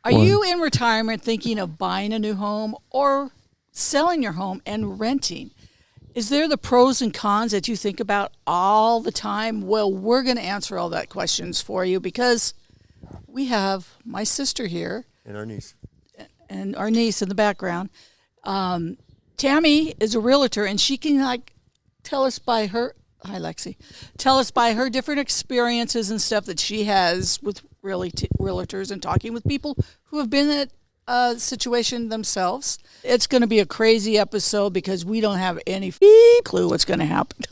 Are you in retirement thinking of buying a new home or selling your home and renting? Is there the pros and cons that you think about all the time? Well, we're going to answer all that questions for you because we have my sister here. And our niece. And our niece in the background. Tammy is a realtor, and she can tell us by her different experiences and stuff that she has with realtors and talking with people who have been in a situation themselves. It's going to be a crazy episode because we don't have any clue what's going to happen.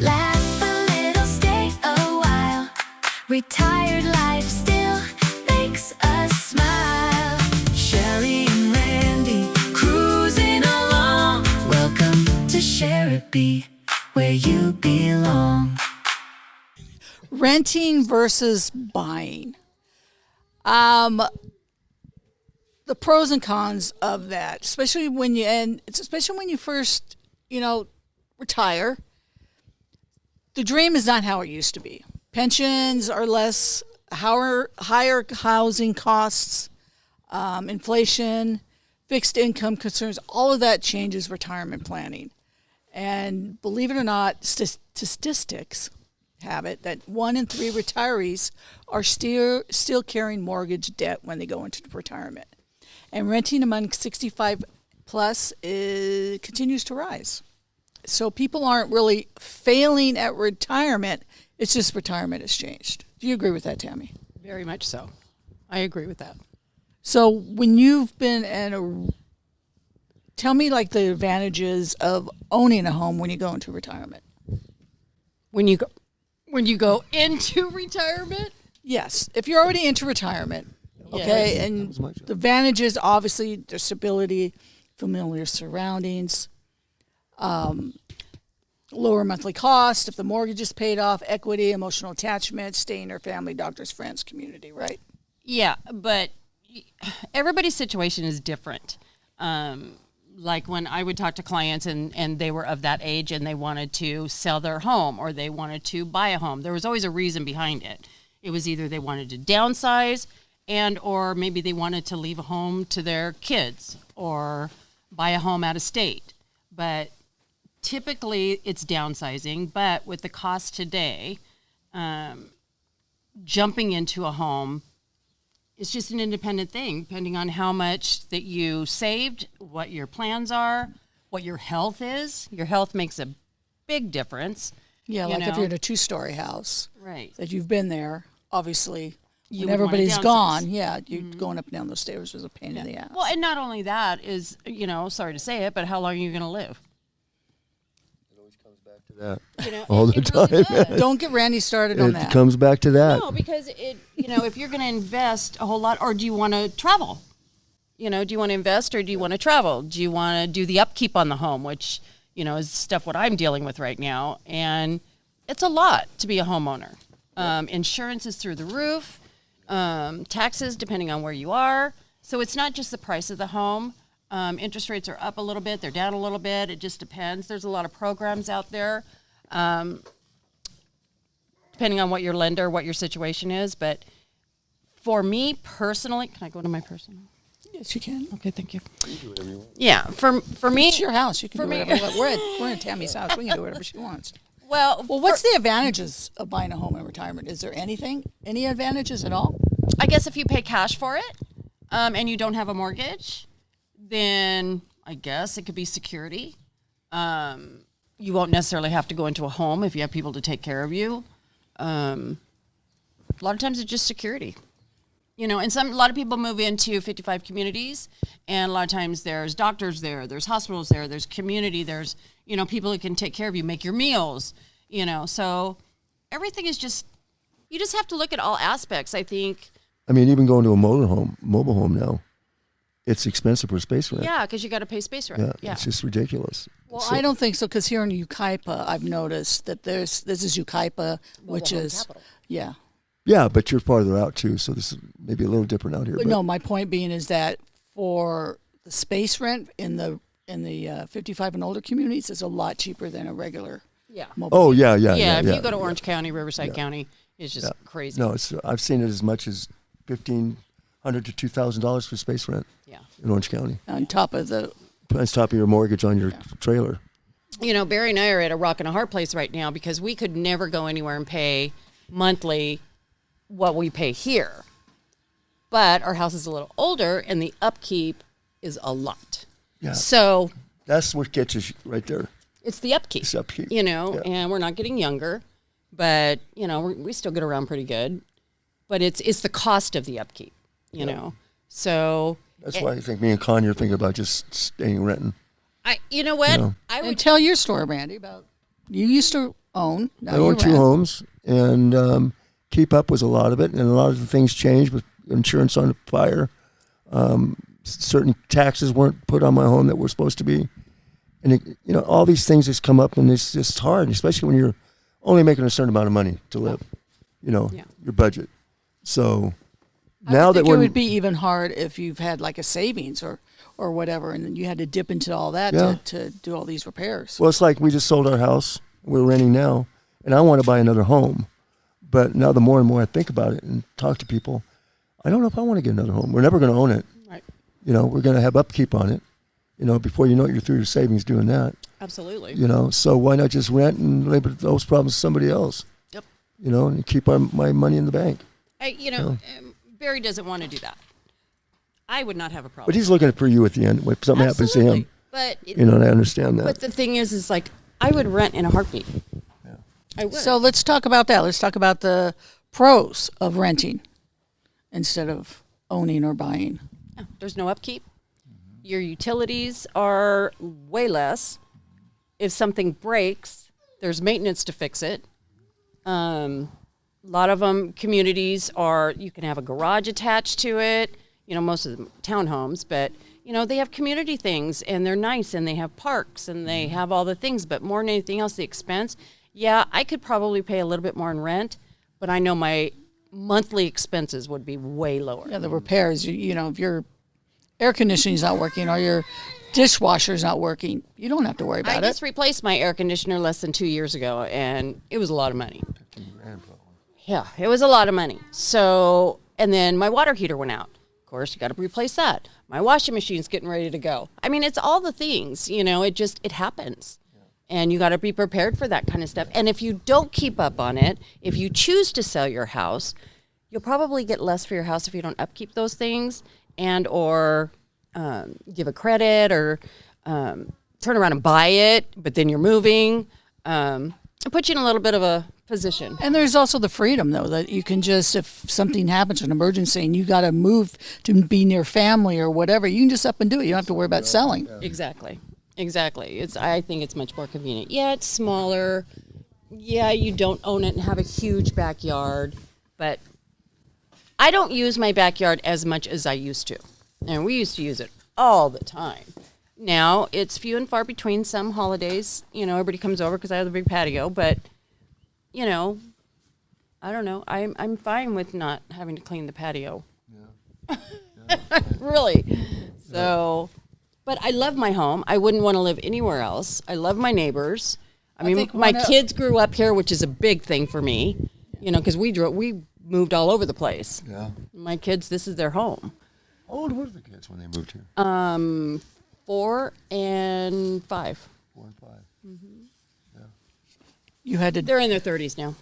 Laugh a little, stay a while. Retired life still makes us smile. Sheri and Randy cruising along. Welcome to Sherapy, where you belong. Renting versus buying. The pros and cons of that, especially when you first, retire. The dream is not how it used to be. Pensions are less, higher housing costs, inflation, fixed income concerns, all of that changes retirement planning. And believe it or not, statistics have it that 1 in 3 retirees are still carrying mortgage debt when they go into retirement. And renting among 65 plus continues to rise. So people aren't really failing at retirement. It's just retirement has changed. Do you agree with that, Tammy? Very much so. I agree with that. So when you've been tell me the advantages of owning a home when you go into retirement. When you go into retirement? Yes. If you're already into retirement, okay, Yes. and the advantages, obviously, there's stability, familiar surroundings, lower monthly cost if the mortgage is paid off, equity, emotional attachment, stay in your family, doctors, friends, community, right? Yeah, but everybody's situation is different. Like when I would talk to clients and they were of that age and they wanted to sell their home or they wanted to buy a home, there was always a reason behind it. It was either they wanted to downsize or maybe they wanted to leave a home to their kids or buy a home out of state. But typically it's downsizing, but with the cost today, jumping into a home, it's just an independent thing, depending on how much that you saved, what your plans are, what your health is. Your health makes a big difference. Yeah, if you're in a 2-story house, right, that you've been there, obviously, when would everybody's wanna gone, downsize. you're going up and down those stairs is a pain in the ass. Well, and not only that is, sorry to say it, but how long are you going to live? It always comes back to that. All the time. Really does. Don't get Randy started on that. It comes back to that. No, because if you're going to invest a whole lot, or do you want to travel? Do you want to invest or do you want to travel? Do you want to do the upkeep on the home, which, is stuff what I'm dealing with right now. And it's a lot to be a homeowner. Insurance is through the roof, taxes, depending on where you are. So it's not just the price of the home. Interest rates are up a little bit. They're down a little bit. It just depends. There's a lot of programs out there. Depending on what your lender, what your situation is. But for me personally, can I go to my personal? Yes, you can. Okay, thank you. You do whatever you want. Yeah, for me, It's your house. You can for do me- whatever. We're in Tammy's house. We can do whatever she wants. well, Well, what's the advantages of buying a home in retirement? Is there any advantages at all? I guess if you pay cash for it, and you don't have a mortgage, then I guess it could be security. You won't necessarily have to go into a home if you have people to take care of you. A lot of times it's just security. And a lot of people move into 55 communities, and a lot of times there's doctors there, there's hospitals there, there's community, there's, people who can take care of you, make your meals, so everything is you just have to look at all aspects, I think. I mean, even going to a mobile home now, it's expensive for space rent. Yeah, because you got to pay space rent. Yeah, it's just ridiculous. Well, I don't think so, because here in Yucaipa, I've noticed that this is Yucaipa, which is, yeah. Yeah, but you're farther out too, so this is maybe a little different out here. But no, my point being is that for the space rent in the 55 and older communities is a lot cheaper than a regular mobile. Oh, yeah. If you go to Orange County, Riverside County, it's just crazy. No, I've seen it as much as 15, $100 to $2,000 for space rent Yeah. in Orange County. On top of the, On top of your mortgage on your trailer. You know, Barry and I are at a rock and a hard place right now because we could never go anywhere and pay monthly what we pay here. But our house is a little older and the upkeep is a lot. Yeah. So That's what gets you right there. it's the upkeep. It's upkeep. You know, Yeah. and we're not getting younger, but, you know, we still get around pretty good. But it's the cost of the upkeep, you know. So That's why I think me and Connie are thinking about just staying renting. you know what? No. I and would tell your story, Randy, about you used to own. Now I you own 2 rent. homes, and keep up was a lot of it, and a lot of the things changed with insurance on the fire. Certain taxes weren't put on my home that were supposed to be, and you know, all these things just come up, and it's just hard, especially when you're only making a certain amount of money to live. You know, Yeah. your budget. So I now would that think we're it would be even hard if you've had like a savings or whatever, and then you had to dip into all that Yeah. to do all these repairs. well, it's like we just sold our house. We're renting now, and I want to buy another home. But now the more and more I think about it and talk to people, I don't know if I want to get another home. We're never going to own it. right. You know, we're going to have upkeep on it. You know, before you know it, you're through your savings doing that. Absolutely. You know, so why not just rent and labor those problems to somebody else? Yep. You know, and keep my money in the bank. Barry doesn't want to do that. I would not have a problem. But he's looking for you at the end. If something happens to him, Absolutely. But you know, and I understand that. but the thing is like I would rent in a heartbeat. Yeah. I would. So let's talk about that. Let's talk about the pros of renting instead of owning or buying. Yeah, there's no upkeep. Your utilities are way less. If something breaks, there's maintenance to fix it. A lot of them communities are you can have a garage attached to it. You know, most of the townhomes, but you know they have community things and they're nice and they have parks and they have all the things. But more than anything else, the expense. Yeah, I could probably pay a little bit more in rent, but I know my monthly expenses would be way lower. Yeah, the repairs. You know, if your air conditioning's not working or your dishwasher's not working, you don't have to worry I about just it. replaced my air conditioner less than 2 years ago, and it was a lot of money. Yeah, it was a lot of money. So, and then my water heater went out. Of course, you got to replace that. My washing machine's getting ready to go. I mean, it's all the things, you know, it happens. And you got to be prepared for that kind of stuff. And if you don't keep up on it, if you choose to sell your house, you'll probably get less for your house if you don't upkeep those things and or give a credit or turn around and buy it, but then you're moving. It puts you in a little bit of a position. And there's also the freedom, though, that you can just, if something happens, an emergency, and you got to move to be near family or whatever, you can just up and do it. You don't have to worry about selling. Exactly. I think it's much more convenient. Yeah, it's smaller. Yeah, you don't own it and have a huge backyard, but I don't use my backyard as much as I used to. And we used to use it all the time. Now it's few and far between. Some holidays, you know, everybody comes over because I have the big patio, but you know, I don't know. I'm fine with not having to clean the patio. Yeah. Really. So, but I love my home. I wouldn't want to live anywhere else. I love my neighbors. I mean, think my one of- kids grew up here, which is a big thing for me. You know, because we moved all over the place. Yeah. My kids, this is their home. How old were the kids when they moved here? 4 and 5. 4 and 5. You had to, They're in their 30s now.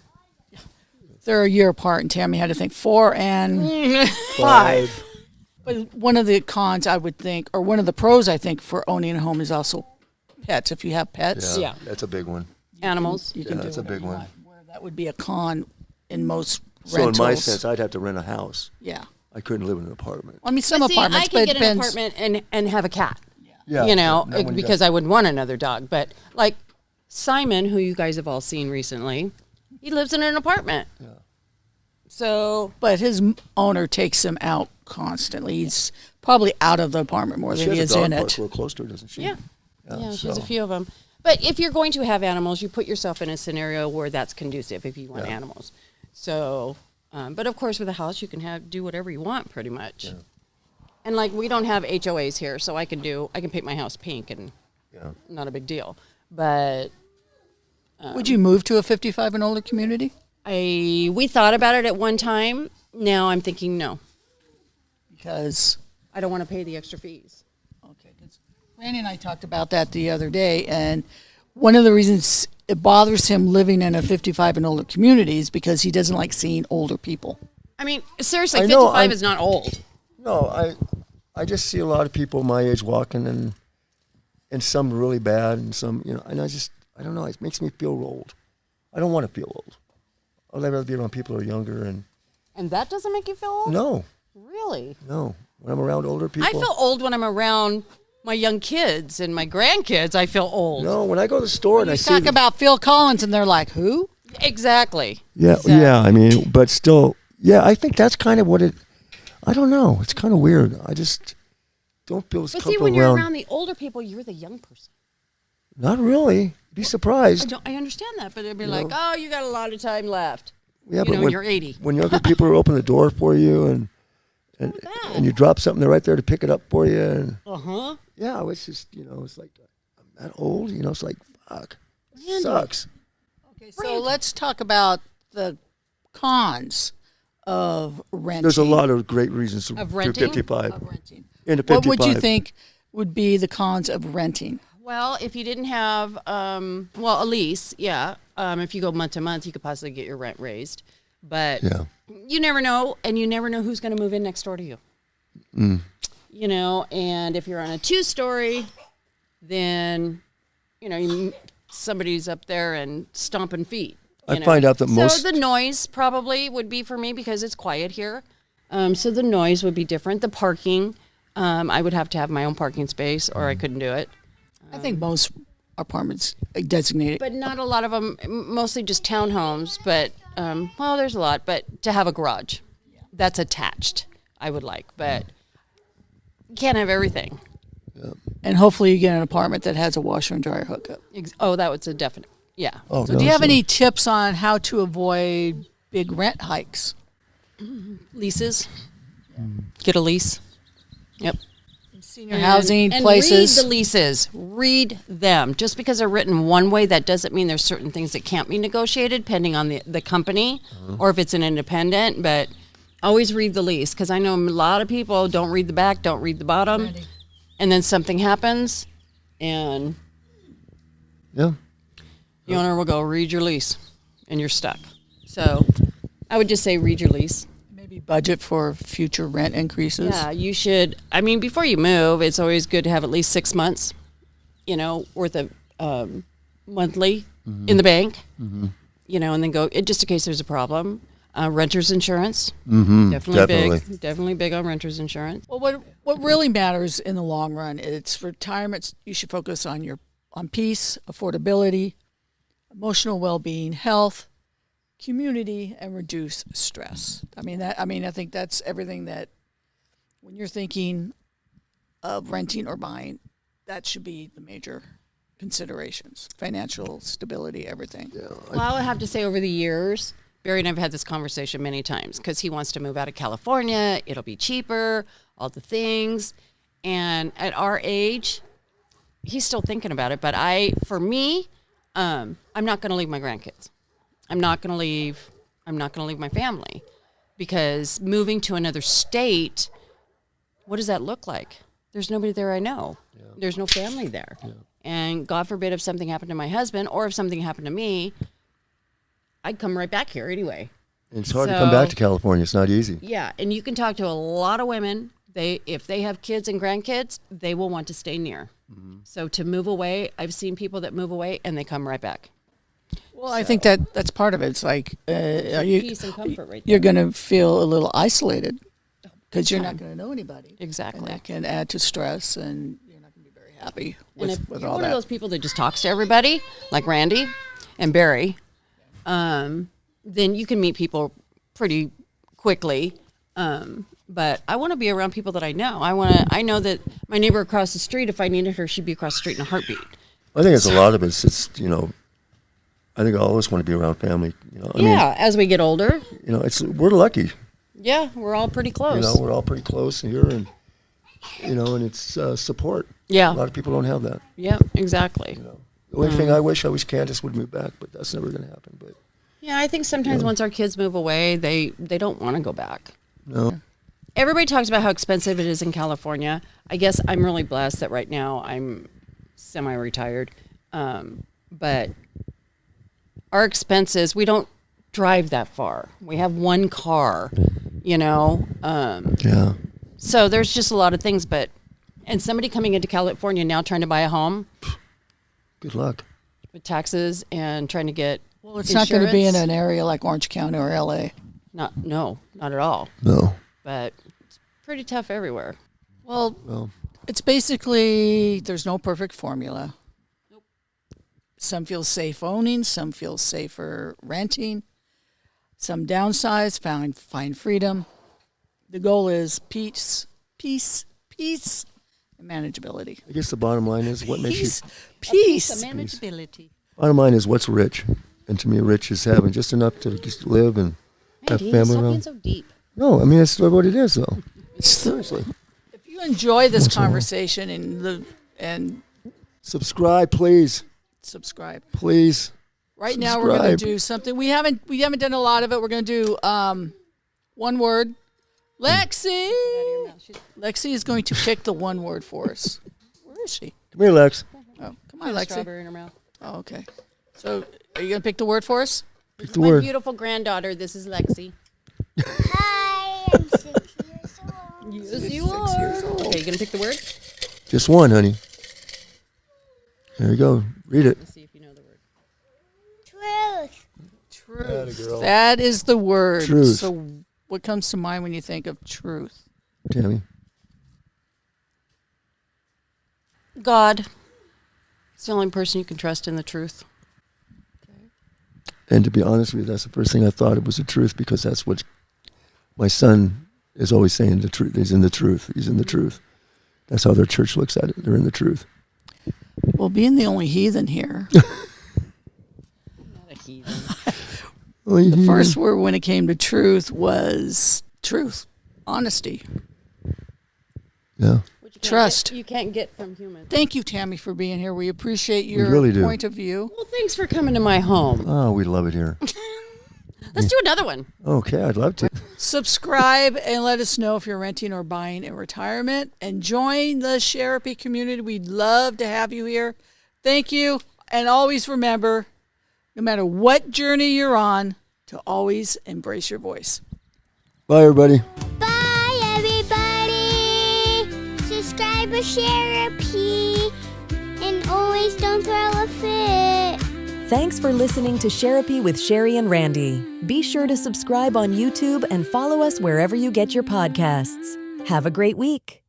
they're a year apart, and Tammy had to think 4 and 5. But one of the cons, I would think, or one of the pros, I think, for owning a home is also pets. If you have pets, Yeah. That's a big one. Animals. you can Yeah, do that's a whatever big you one. want. Where that would be a con in most So rentals. in my sense, I'd have to rent a house. Yeah. I couldn't live in an apartment. I mean, some See, apartments, I but can it get an depends. apartment and have a cat. Yeah. You know, Not when you because got- I wouldn't want another dog. But like Simon, who you guys have all seen recently, he lives in an apartment. Yeah. So But his owner takes him out constantly. He's probably out of the apartment more She than he has is a dog in park it. real close to her, doesn't she? yeah, she has a so- few of them. But if you're going to have animals, you put yourself in a scenario where that's conducive if you want Yeah. animals. So, but of course, with a house, you can do whatever you want pretty much. Yeah. And like we don't have HOAs here, so I can paint my house pink and Yeah. not a big deal. But Would you move to a 55 and older community? we thought about it at one time. Now I'm thinking no. because I don't want to pay the extra fees. okay, 'cause Randy and I talked about that the other day, and one of the reasons it bothers him living in a 55 and older community is because he doesn't like seeing older people. I mean, seriously, I know, 55 is not old. No, I just see a lot of people my age walking, and some really bad, and some, and I don't know, it makes me feel old. I don't want to feel old. I'd rather be around people who are younger, and And that doesn't make you feel old? no, Really? when I'm around older people. I feel old when I'm around my young kids and my grandkids. I feel old. No, when I go to the store and I You see talk about Phil Collins, and they're like, "Who?" Exactly. yeah, Exactly. yeah, I mean, but still, yeah, I think that's kind of what it, I don't know, it's kind of weird. I just don't feel as But see, comfortable when you're around. around the older people, you're the young person. Not really. Be surprised. I understand that, but it'd be like, oh, you got a lot of time left. Yeah, you know, when you're 80. When younger people are open the door for you, and you drop something, they're right there to pick it up for you. And Uh-huh. yeah, it's just it's like I'm that old. It's like fuck, Randy. sucks. Okay, so let's talk about the cons of renting. There's a lot of great reasons to Of to renting? 55. of renting. Into What would you 55. think would be the cons of renting? Well, if you didn't have, a lease, yeah. If you go month to month, you could possibly get your rent raised. But Yeah. you never know, and you never know who's going to move in next door to you. And if you're on a 2-story, then, somebody's up there and stomping feet. I find out that So most- the noise probably would be for me because it's quiet here. So the noise would be different. The parking, I would have to have my own parking space or I couldn't do it. I think most apartments designate it. But not a lot of them, mostly just townhomes. But, there's a lot. But to have a garage that's attached, I would like. But you can't have everything. And hopefully you get an apartment that has a washer and dryer hookup. That was a definite, yeah. Oh, So no, do you have so- any tips on how to avoid big rent hikes? Leases. Get a lease. Yep. Senior housing and places. read the leases. Read them. Just because they're written one way, that doesn't mean there's certain things that can't be negotiated, depending on the company or if it's an independent. But always read the lease, because I know a lot of people don't read the back, don't read the bottom, Randy. and then something happens, and Yeah. the owner will go, read your lease, and you're stuck. So I would just say read your lease. Maybe budget for future rent increases. Yeah, you should. I mean, before you move, it's always good to have at least 6 months, worth of monthly in the bank, and then go, just in case there's a problem. Renter's insurance, definitely big on renter's insurance. Well, what really matters in the long run, it's retirement. You should focus on on peace, affordability, emotional well-being, health, community, and reduce stress. I think that's everything that when you're thinking of renting or buying, that should be the major considerations: financial stability, everything. Well, I would have to say over the years, Barry and I have had this conversation many times because he wants to move out of California. It'll be cheaper, all the things. And at our age, he's still thinking about it. But for me, I'm not going to leave my grandkids. I'm not going to leave my family, because moving to another state, what does that look like? There's nobody there I know. Yeah. There's no family there. Yeah. And God forbid if something happened to my husband or if something happened to me, I'd come right back here anyway. And it's hard to come back to California. It's not easy. Yeah, and you can talk to a lot of women. If they have kids and grandkids, they will want to stay near. Mm-hmm. So to move away, I've seen people that move away and they come right back. Well, I think that's part of it. It's like Peace and comfort right there. you're going to feel a little isolated because you're not going to know anybody. Exactly. And that can add to stress, and you're not going to be very happy And if with you're all one that. of those people that just talks to everybody, like Randy and Barry, then you can meet people pretty quickly. But I want to be around people that I know. I know that my neighbor across the street, if I needed her, she'd be across the street in a heartbeat. I think it's a lot of it. It's I think all of us want to be around family. I mean, As we get older. we're lucky. Yeah, we're all pretty close. We're all pretty close here, and and it's support. Yeah. A lot of people don't have that. Yeah, exactly. The only thing I wish Candace would move back, but that's never going to happen. But Yeah, I think sometimes once our kids move away, they don't want to go back. no, everybody talks about how expensive it is in California. I guess I'm really blessed that right now I'm semi-retired. But our expenses, we don't drive that far. We have one car, you know. Yeah. So there's just a lot of things. And somebody coming into California now trying to buy a home Good luck. with taxes and trying to get Well, it's not going to be in insurance. an area like Orange County or LA. Not at all. No. But it's pretty tough everywhere. Well, it's basically there's no perfect formula. Nope. Some feel safe owning, some feel safer renting, some downsize, find freedom. The goal is peace, and manageability. I guess the bottom line is what makes you. Peace. Manageability. Bottom line is what's rich, and to me, rich is having just enough to just live and have Dean, family stop being around. so deep. No, I mean that's what it is, though. Seriously. If you enjoy this conversation and Subscribe, please. subscribe. Please. Right now we're going to Subscribe. do something. We haven't done a lot of it. We're going to do one word. Lexi. Lexi is going to pick the one word for us. Where is she? Come here, Lex. Oh, come on, Lexi. Strawberry in her mouth. Oh, okay. So, are you going to pick the word for us? Pick the My word. beautiful granddaughter. This is Lexi. Hi, I'm 6 years old. Yes, you are. Okay, you gonna pick the word? Just one, honey. There you go. Read it. Let's see if you know the word. Truth. Truth. That is the word. Truth. So, what comes to mind when you think of truth? Tammy. God. It's the only person you can trust in the truth. And to be honest with you, that's the first thing I thought it was the truth because that's what my son is always saying. The truth. He's in the truth. He's in the truth. That's how their church looks at it. They're in the truth. Well, being the only heathen here, Not a heathen. the first word when it came to truth was truth, honesty. Yeah. Which you can't Trust. You can't get from humans. Thank you, Tammy, for being here. We appreciate your really do. point of view. Well, thanks for coming to my home. Oh, we love it here. Let's do another one. Okay, I'd love to. Subscribe and let us know if you're renting or buying in retirement. And join the Sherapy community. We'd love to have you here. Thank you. And always remember, no matter what journey you're on, to always embrace your voice. Bye, everybody. Bye, everybody. Subscribe to Sherapy. And always don't throw a fit. Thanks for listening to Sherapy with Sheri and Randy. Be sure to subscribe on YouTube and follow us wherever you get your podcasts. Have a great week.